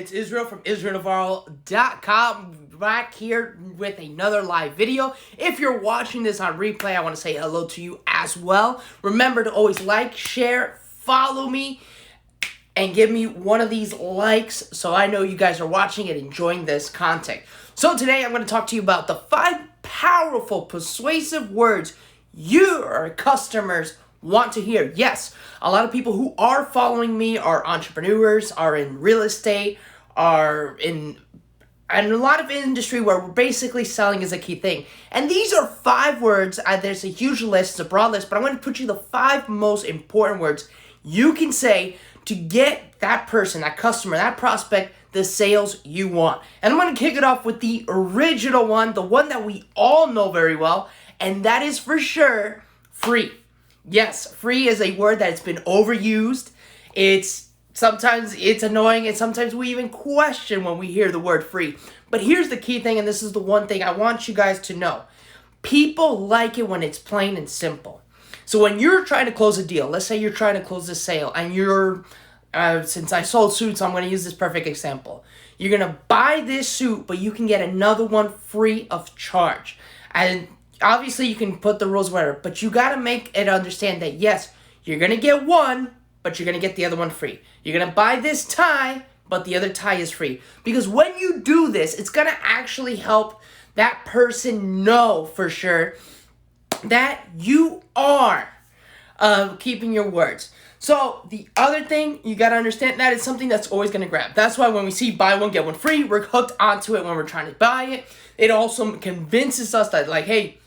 it's Israel from IsraelNavarro.com, back here with another live video. If you're watching this on replay, I want to say hello to you as well. Remember to always like, share, follow me, and give me one of these likes so I know you guys are watching and enjoying this content. So today I'm going to talk to you about the 5 powerful, persuasive words your customers want to hear. Yes, a lot of people who are following me are entrepreneurs, are in real estate, are in a lot of industry where we're basically selling is a key thing. And these are 5 words. There's a huge list, it's a broad list, but I'm going to put you the 5 most important words you can say to get that person, that customer, that prospect, the sales you want. And I'm going to kick it off with the original one, the one that we all know very well, and that is for sure free. Yes, free is a word that's been overused. Sometimes it's annoying, and sometimes we even question when we hear the word free. But here's the key thing, and this is the one thing I want you guys to know. People like it when it's plain and simple. So when you're trying to close a deal, let's say you're trying to close a sale, and you're, since I sold suits, I'm going to use this perfect example. You're going to buy this suit, but you can get another one free of charge. And obviously, you can put the rules wherever, but you got to make it understand that, yes, you're going to get one, but you're going to get the other one free. You're going to buy this tie, but the other tie is free. Because when you do this, it's going to actually help that person know for sure that you are keeping your words. So the other thing, you got to understand that it's something that's always going to grab. That's why when we see buy one, get one free, we're hooked onto it when we're trying to buy it. It also convinces us that, like, hey,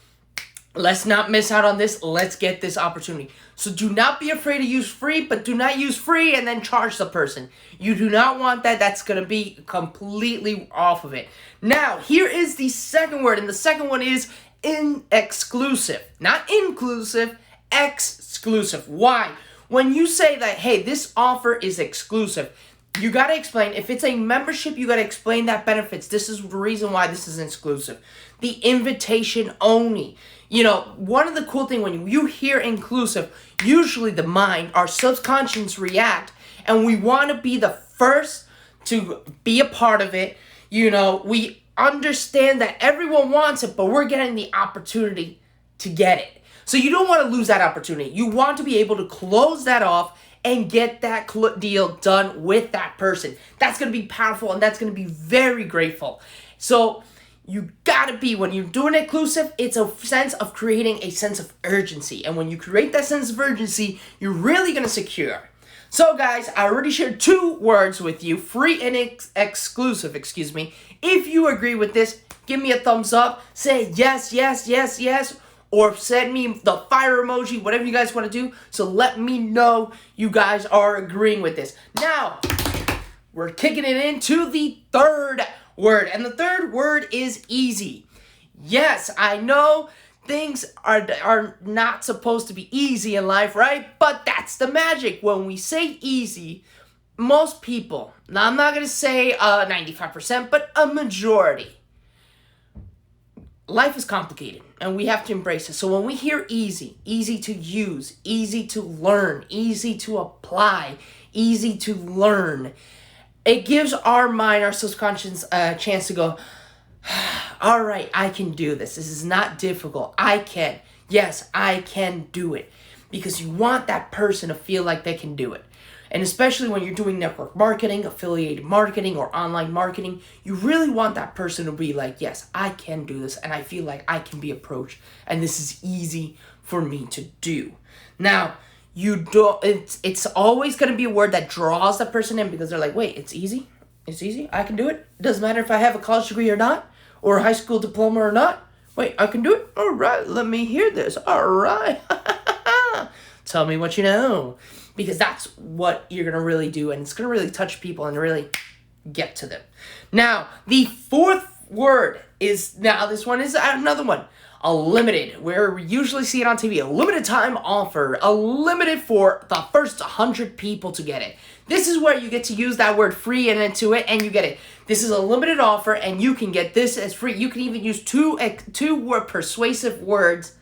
let's not miss out on this. Let's get this opportunity. So do not be afraid to use free, but do not use free and then charge the person. You do not want that. That's going to be completely off of it. Now, here is the second word, and the second one is exclusive. Not inclusive, exclusive. Why? When you say that, hey, this offer is exclusive, you got to explain. If it's a membership, you got to explain that benefits. This is the reason why this is exclusive. The invitation only. You know, one of the cool things when you hear inclusive, usually the mind, our subconscious react, and we want to be the first to be a part of it. You know, we understand that everyone wants it, but we're getting the opportunity to get it. So you don't want to lose that opportunity. You want to be able to close that off and get that deal done with that person. That's going to be powerful, and that's going to be very grateful. So you gotta be, when you're doing inclusive, it's a sense of creating a sense of urgency. And when you create that sense of urgency, you're really gonna secure. So guys, I already shared 2 words with you, free and exclusive, excuse me. If you agree with this, give me a thumbs up, say yes, yes, yes, yes, or send me the fire emoji, whatever you guys wanna do. So let me know you guys are agreeing with this. Now, we're kicking it into the third word, and the third word is easy. Yes, I know things are not supposed to be easy in life, right? But that's the magic. When we say easy, most people, now I'm not going to say 95%, but a majority, life is complicated, and we have to embrace it. So when we hear easy, easy to use, easy to learn, easy to apply, easy to learn, it gives our mind, our subconscious, a chance to go, all right, I can do this. This is not difficult. I can. Yes, I can do it. Because you want that person to feel like they can do it. And especially when you're doing network marketing, affiliated marketing, or online marketing, you really want that person to be like, yes, I can do this, and I feel like I can be approached, and this is easy for me to do. Now, it's always going to be a word that draws the person in, because they're like, wait, it's easy? It's easy? I can do it? It doesn't matter if I have a college degree or not, or a high school diploma or not? Wait, I can do it? All right, let me hear this. All right. Tell me what you know, because that's what you're going to really do, and it's going to really touch people and really get to them. Now, the fourth word is, now this one is another one. A limited, where we usually see it on TV, a limited time offer, a limited for the first 100 people to get it. This is where you get to use that word free into it, and you get it. This is a limited offer, and you can get this as free. You can even use two word persuasive words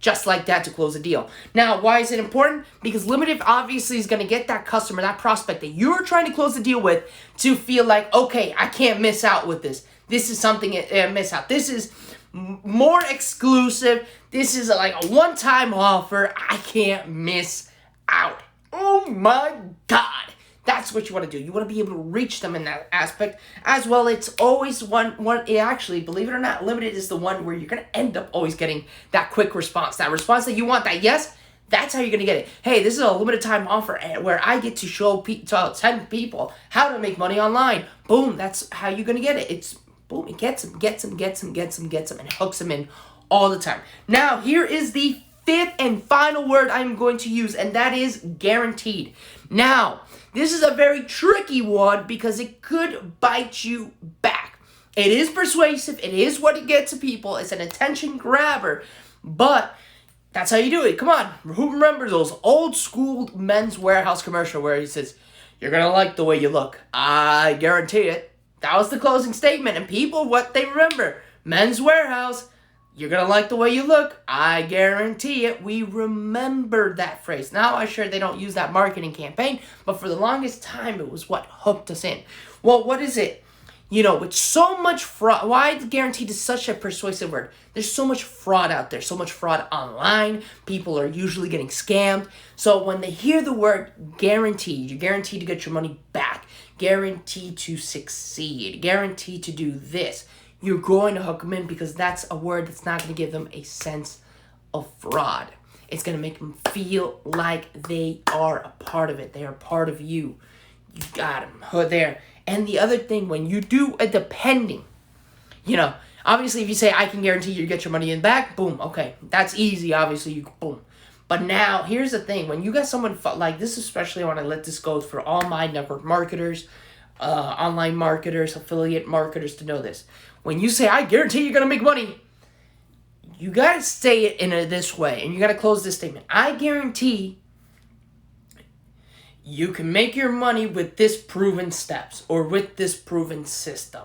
just like that to close a deal. Now, why is it important? Because limited obviously is going to get that customer, that prospect that you're trying to close the deal with to feel like, okay, I can't miss out with this. This is something I miss out. This is more exclusive. This is like a one-time offer. I can't miss out. Oh my God. That's what you want to do. You want to be able to reach them in that aspect as well. It's always actually, believe it or not, limited is the one where you're going to end up always getting that quick response. That response that you want, that yes, that's how you're going to get it. Hey, this is a limited time offer where I get to show 10 people how to make money online. Boom, that's how you're going to get it. It's boom, it gets them, and hooks them in all the time. Now, here is the fifth and final word I'm going to use, and that is guaranteed. Now, this is a very tricky one because it could bite you back. It is persuasive. It is what it gets to people. It's an attention grabber, but that's how you do it. Come on. Who remembers those old school Men's Warehouse commercial where he says, "You're going to like the way you look. I guarantee it." That was the closing statement, and people, what they remember, Men's Warehouse, "You're going to like the way you look. I guarantee it." We remember that phrase. Now, I'm sure they don't use that marketing campaign, but for the longest time, it was what hooked us in. Well, what is it? You know, with so much fraud, why guaranteed is such a persuasive word? There's so much fraud out there, so much fraud online. People are usually getting scammed. So when they hear the word guaranteed, you're guaranteed to get your money back, guaranteed to succeed, guaranteed to do this, you're going to hook them in because that's a word that's not going to give them a sense of fraud. It's going to make them feel like they are a part of it. They are part of you. You got them there. And the other thing, when you do a depending, you know, obviously if you say, "I can guarantee you get your money in back," boom, okay, that's easy, obviously, you boom. But now, here's the thing, when you got someone like this, especially when I let this go for all my network marketers, online marketers, affiliate marketers to know this. When you say, "I guarantee you're going to make money," you got to say it in this way, and you got to close this statement. "I guarantee you can make your money with this proven steps or with this proven system,"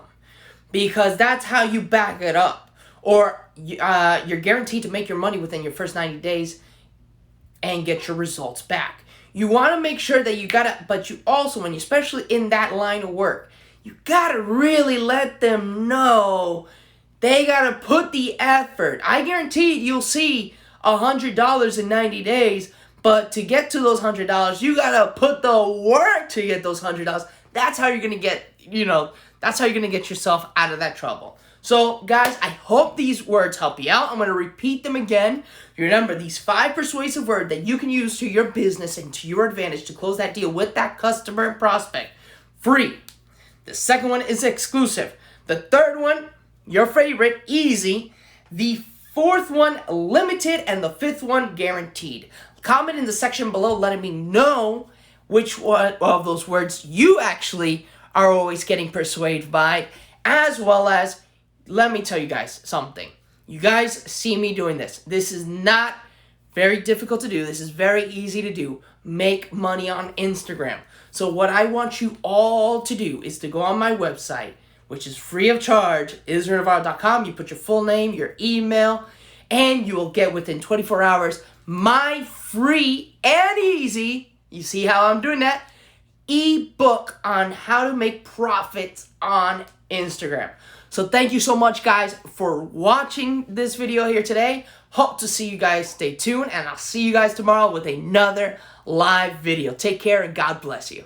because that's how you back it up. Or you're guaranteed to make your money within your first 90 days and get your results back. You want to make sure that you got to, but you also, when you, especially in that line of work, you got to really let them know they got to put the effort. I guarantee you'll see $100 in 90 days, but to get to those $100, you got to put the work to get those $100. That's how you're going to get, that's how you're going to get yourself out of that trouble. So, guys, I hope these words help you out. I'm going to repeat them again. Remember, these 5 persuasive words that you can use to your business and to your advantage to close that deal with that customer and prospect. Free. The second one is exclusive. The third one, your favorite, easy. The fourth one, limited. And the fifth one, guaranteed. Comment in the section below letting me know which one of those words you actually are always getting persuaded by, as well as, let me tell you guys something. You guys see me doing this. This is not very difficult to do. This is very easy to do. Make money on Instagram. So what I want you all to do is to go on my website, which is free of charge, IsraelNavarro.com. You put your full name, your email, and you will get within 24 hours my free and easy, you see how I'm doing that, ebook on how to make profits on Instagram. So thank you so much, guys, for watching this video here today. Hope to see you guys. Stay tuned, and I'll see you guys tomorrow with another live video. Take care, and God bless you.